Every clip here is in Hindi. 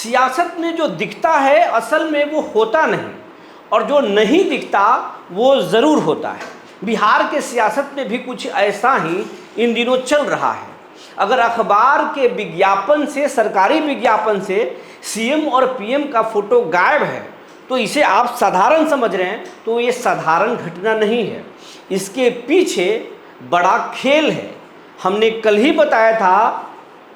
सियासत में जो दिखता है असल में वो होता नहीं, और जो नहीं दिखता वो ज़रूर होता है। बिहार के सियासत में भी कुछ ऐसा ही इन दिनों चल रहा है। अगर अखबार के विज्ञापन से, सरकारी विज्ञापन से सीएम और पीएम का फोटो गायब है तो इसे आप साधारण समझ रहे हैं, तो ये साधारण घटना नहीं है, इसके पीछे बड़ा खेल है। हमने कल ही बताया था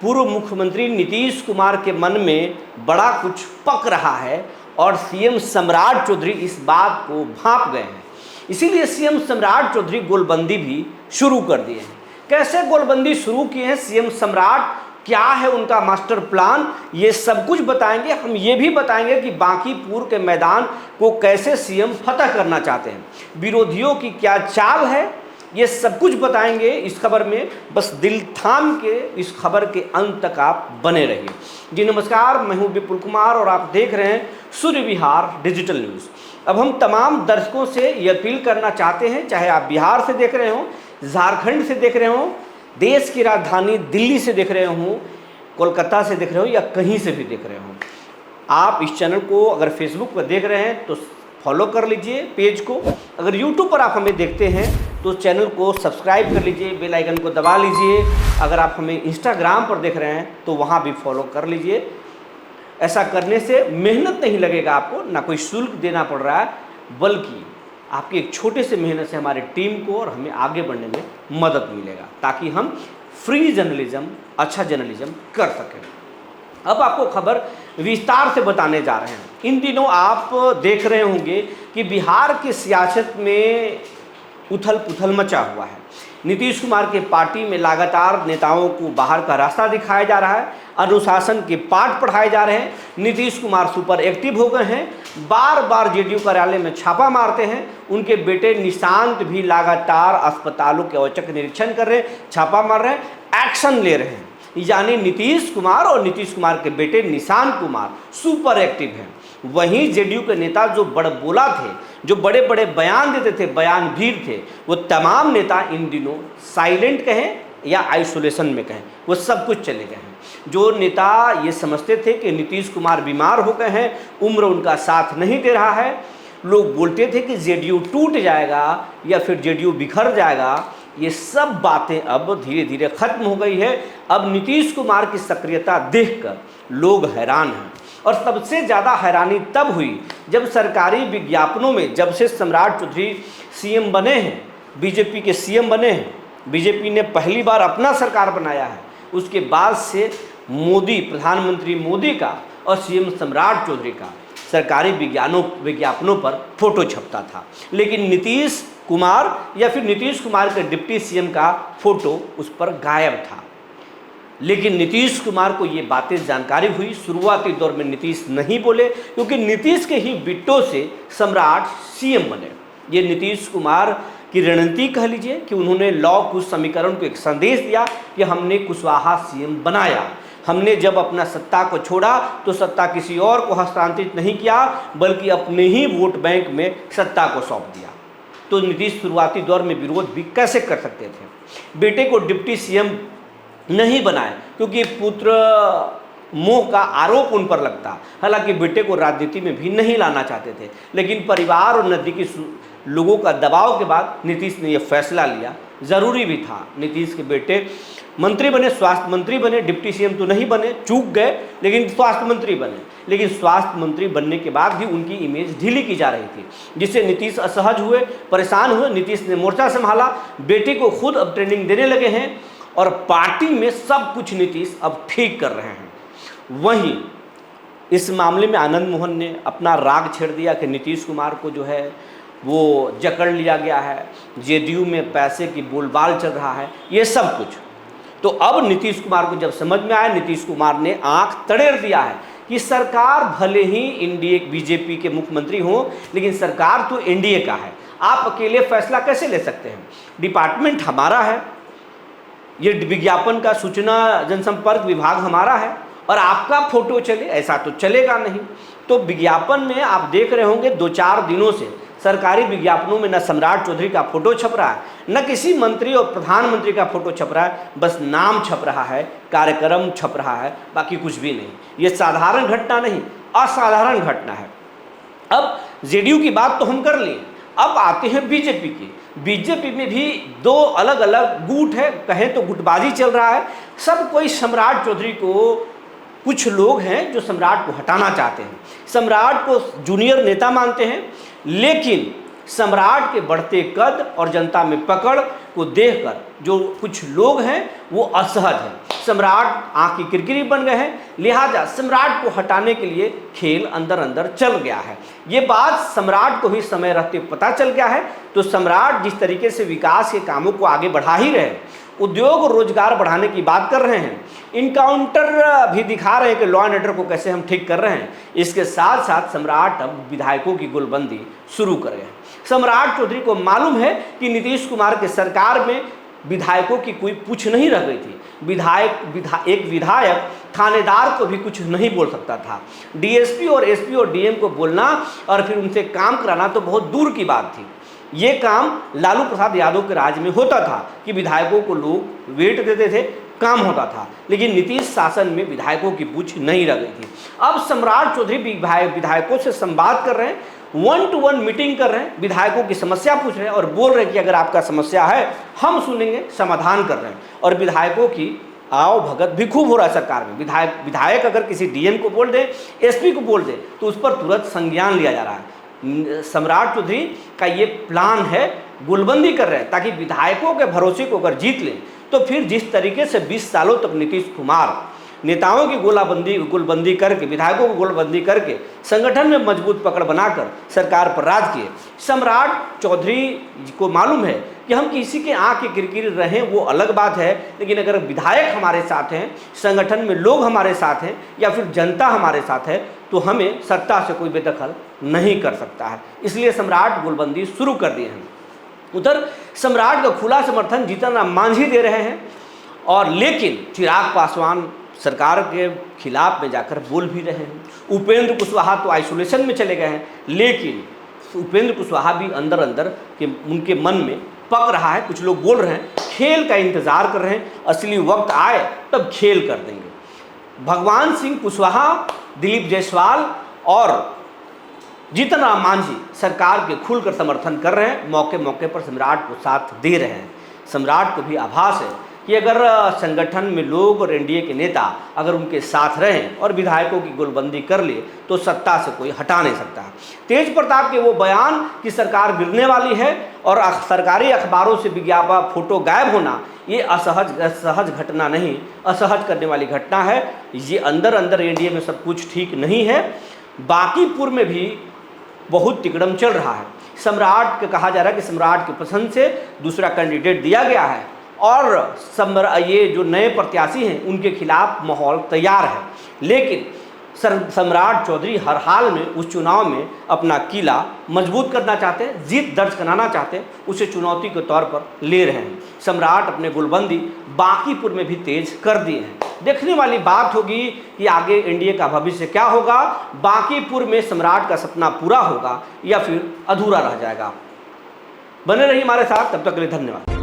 पूर्व मुख्यमंत्री नीतीश कुमार के मन में बड़ा कुछ पक रहा है और सीएम सम्राट चौधरी इस बात को भांप गए हैं। इसीलिए सीएम सम्राट चौधरी गोलबंदी भी शुरू कर दिए हैं। कैसे गोलबंदी शुरू किए हैं सीएम सम्राट, क्या है उनका मास्टर प्लान, ये सब कुछ बताएंगे। हम ये भी बताएंगे कि बांकीपुर के मैदान को कैसे सीएम फतह करना चाहते हैं, विरोधियों की क्या चाल है, ये सब कुछ बताएंगे इस खबर में। बस दिल थाम के इस खबर के अंत तक आप बने रहिए। जी नमस्कार, मैं हूं विपुल कुमार और आप देख रहे हैं सूर्य विहार डिजिटल न्यूज़। अब हम तमाम दर्शकों से ये अपील करना चाहते हैं, चाहे आप बिहार से देख रहे हों, झारखंड से देख रहे हों, देश की राजधानी दिल्ली से देख रहे हों, कोलकाता से देख रहे हो या कहीं से भी देख रहे हों, आप इस चैनल को अगर फेसबुक पर देख रहे हैं तो फॉलो कर लीजिए पेज को। अगर यूट्यूब पर आप हमें देखते हैं तो चैनल को सब्सक्राइब कर लीजिए, बेल आइकन को दबा लीजिए। अगर आप हमें इंस्टाग्राम पर देख रहे हैं तो वहाँ भी फॉलो कर लीजिए। ऐसा करने से मेहनत नहीं लगेगा आपको, ना कोई शुल्क देना पड़ रहा है, बल्कि आपकी एक छोटे से मेहनत से हमारी टीम को और हमें आगे बढ़ने में मदद मिलेगा, ताकि हम फ्री जर्नलिज्म, अच्छा जर्नलिज्म कर सकें। अब आपको खबर विस्तार से बताने जा रहे हैं। इन दिनों आप देख रहे होंगे कि बिहार की सियासत में उथल पुथल मचा हुआ है। नीतीश कुमार के पार्टी में लगातार नेताओं को बाहर का रास्ता दिखाया जा रहा है, अनुशासन के पाठ पढ़ाए जा रहे हैं। नीतीश कुमार सुपर एक्टिव हो गए हैं, बार बार जेडीयू कार्यालय में छापा मारते हैं। उनके बेटे निशांत भी लगातार अस्पतालों के औचक निरीक्षण कर रहे हैं, छापा मार रहे हैं, एक्शन ले रहे हैं। यानी नीतीश कुमार और नीतीश कुमार के बेटे निशांत कुमार सुपर एक्टिव हैं। वहीं जेडीयू के नेता जो बड़बोला थे, जो बड़े बड़े बयान देते थे, बयानवीर थे, वो तमाम नेता इन दिनों साइलेंट कहें या आइसोलेशन में कहें, वो सब कुछ चले गए हैं। जो नेता ये समझते थे कि नीतीश कुमार बीमार हो गए हैं, उम्र उनका साथ नहीं दे रहा है, लोग बोलते थे कि जेडीयू टूट जाएगा या फिर जेडीयू बिखर जाएगा, ये सब बातें अब धीरे धीरे खत्म हो गई है। अब नीतीश कुमार की सक्रियता देखकर लोग हैरान हैं, और सबसे ज़्यादा हैरानी तब हुई जब सरकारी विज्ञापनों में, जब से सम्राट चौधरी सीएम बने हैं, बीजेपी के सीएम बने हैं, बीजेपी ने पहली बार अपना सरकार बनाया है, उसके बाद से मोदी, प्रधानमंत्री मोदी का और सीएम सम्राट चौधरी का सरकारी विज्ञापनों पर फोटो छपता था, लेकिन नीतीश कुमार या फिर नीतीश कुमार के डिप्टी सीएम का फोटो उस पर गायब था। लेकिन नीतीश कुमार को ये बातें जानकारी हुई। शुरुआती दौर में नीतीश नहीं बोले, क्योंकि नीतीश के ही बिट्टों से सम्राट सीएम बने। ये नीतीश कुमार की रणनीति कह लीजिए कि उन्होंने लौ कुश समीकरण को एक संदेश दिया कि हमने कुशवाहा सीएम बनाया, हमने जब अपना सत्ता को छोड़ा तो सत्ता किसी और को हस्तांतरित नहीं किया, बल्कि अपने ही वोट बैंक में सत्ता को सौंप दिया। तो नीतीश शुरुआती दौर में विरोध भी कैसे कर सकते थे? बेटे को डिप्टी सीएम नहीं बनाए क्योंकि पुत्र मोह का आरोप उन पर लगता। हालांकि बेटे को राजनीति में भी नहीं लाना चाहते थे, लेकिन परिवार और नज़दीकी लोगों का दबाव के बाद नीतीश ने यह फैसला लिया। ज़रूरी भी था। नीतीश के बेटे मंत्री बने, स्वास्थ्य मंत्री बने, डिप्टी सीएम तो नहीं बने, चूक गए, लेकिन स्वास्थ्य मंत्री बने। लेकिन स्वास्थ्य मंत्री बनने के बाद भी उनकी इमेज ढीली की जा रही थी, जिससे नीतीश असहज हुए, परेशान हुए। नीतीश ने मोर्चा संभाला, बेटे को खुद अब ट्रेनिंग देने लगे हैं और पार्टी में सब कुछ नीतीश अब ठीक कर रहे हैं। वहीं इस मामले में आनंद मोहन ने अपना राग छेड़ दिया कि नीतीश कुमार को जो है वो जकड़ लिया गया है, जेडीयू में पैसे की बोलबाल चल रहा है, ये सब कुछ। तो अब नीतीश कुमार को जब समझ में आया, नीतीश कुमार ने आंख तड़ेर दिया है कि सरकार भले ही एनडीए बीजेपी के मुख्यमंत्री हों, लेकिन सरकार तो एनडीए का है, आप अकेले फैसला कैसे ले सकते हैं? डिपार्टमेंट हमारा है, ये विज्ञापन का सूचना जनसंपर्क विभाग हमारा है, और आपका फोटो चले, ऐसा तो चलेगा नहीं। तो विज्ञापन में आप देख रहे होंगे 2-4 दिनों से सरकारी विज्ञापनों में न सम्राट चौधरी का फोटो छप रहा है, न किसी मंत्री और प्रधानमंत्री का फोटो छप रहा है, बस नाम छप रहा है, कार्यक्रम छप रहा है, बाकी कुछ भी नहीं। ये साधारण घटना नहीं, असाधारण घटना है। अब जेडीयू की बात तो हम कर लिए, अब आते हैं बीजेपी की। बीजेपी में भी दो अलग अलग गुट है, कहें तो गुटबाजी चल रहा है। सब कोई सम्राट चौधरी को, कुछ लोग हैं जो सम्राट को हटाना चाहते हैं, सम्राट को जूनियर नेता मानते हैं, लेकिन सम्राट के बढ़ते कद और जनता में पकड़ को देखकर जो कुछ लोग हैं वो असहज हैं। सम्राट आँख की किरकिरी बन गए हैं, लिहाजा सम्राट को हटाने के लिए खेल अंदर अंदर चल गया है। ये बात सम्राट को ही समय रहते पता चल गया है। तो सम्राट जिस तरीके से विकास के कामों को आगे बढ़ा ही रहे, उद्योग और रोजगार बढ़ाने की बात कर रहे हैं, इनकाउंटर भी दिखा रहे हैं कि लॉ एंड ऑर्डर को कैसे हम ठीक कर रहे हैं। इसके साथ साथ सम्राट अब विधायकों की गोलबंदी शुरू कर गए। सम्राट चौधरी को मालूम है कि नीतीश कुमार के सरकार में विधायकों की कोई पूछ नहीं रह गई थी। एक विधायक थानेदार को भी कुछ नहीं बोल सकता था। डीएसपी और एसपी और डीएम को बोलना और फिर उनसे काम कराना तो बहुत दूर की बात थी। ये काम लालू प्रसाद यादव के राज में होता था कि विधायकों को लोग वेट देते थे, काम होता था, लेकिन नीतीश शासन में विधायकों की पूछ नहीं रह गई थी। अब सम्राट चौधरी विधायकों से संवाद कर रहे हैं, 1-to-1 मीटिंग कर रहे हैं, विधायकों की समस्या पूछ रहे हैं और बोल रहे हैं कि अगर आपका समस्या है हम सुनेंगे, समाधान कर रहे हैं। और विधायकों की आओ भगत भी खूब हो रहा है सरकार में। विधायक अगर किसी डीएम को बोल दे, एसपी को बोल दे, तो उस पर तुरंत संज्ञान लिया जा रहा है। सम्राट चौधरी का ये प्लान है, गोलबंदी कर रहे हैं ताकि विधायकों के भरोसे को अगर जीत लें तो फिर जिस तरीके से 20 सालों तक नीतीश कुमार नेताओं की गोलबंदी करके, विधायकों को गोलबंदी करके संगठन में मजबूत पकड़ बनाकर सरकार पर राज किए, सम्राट चौधरी को मालूम है कि हम किसी के आँख की किरकिरी रहें वो अलग बात है, लेकिन अगर विधायक हमारे साथ हैं, संगठन में लोग हमारे साथ हैं या फिर जनता हमारे साथ है, तो हमें सत्ता से कोई बेदखल नहीं कर सकता है। इसलिए सम्राट गोलबंदी शुरू कर दिए हैं। उधर सम्राट का खुला समर्थन जीतन राम मांझी दे रहे हैं, और लेकिन चिराग पासवान सरकार के खिलाफ में जाकर बोल भी रहे हैं। उपेंद्र कुशवाहा तो आइसोलेशन में चले गए हैं, लेकिन उपेंद्र कुशवाहा भी अंदर अंदर के उनके मन में पक रहा है। कुछ लोग बोल रहे हैं, खेल का इंतजार कर रहे हैं, असली वक्त आए तब खेल कर देंगे। भगवान सिंह कुशवाहा, दिलीप जायसवाल और जीतन राम मांझी सरकार के खुलकर समर्थन कर रहे हैं, मौके मौके पर सम्राट को साथ दे रहे हैं। सम्राट को भी आभास है कि अगर संगठन में लोग और एनडीए के नेता अगर उनके साथ रहें और विधायकों की गोलबंदी कर ले तो सत्ता से कोई हटा नहीं सकता। तेज प्रताप के वो बयान कि सरकार गिरने वाली है और सरकारी अखबारों से विज्ञापन फोटो गायब होना, ये असहज घटना नहीं, असहज करने वाली घटना है। ये अंदर अंदर एनडीए में सब कुछ ठीक नहीं है। बांकीपुर में भी बहुत तिकड़म चल रहा है। सम्राट के कहा जा रहा है कि सम्राट की पसंद से दूसरा कैंडिडेट दिया गया है और ये जो नए प्रत्याशी हैं उनके खिलाफ माहौल तैयार है, लेकिन सम्राट चौधरी हर हाल में उस चुनाव में अपना किला मजबूत करना चाहते हैं, जीत दर्ज कराना चाहते हैं, उसे चुनौती के तौर पर ले रहे हैं। सम्राट अपने गोलबंदी बांकीपुर में भी तेज कर दिए हैं। देखने वाली बात होगी कि आगे एनडीए का भविष्य क्या होगा, बांकीपुर में सम्राट का सपना पूरा होगा या फिर अधूरा रह जाएगा। बने रहिए हमारे साथ, तब तक के लिए धन्यवाद।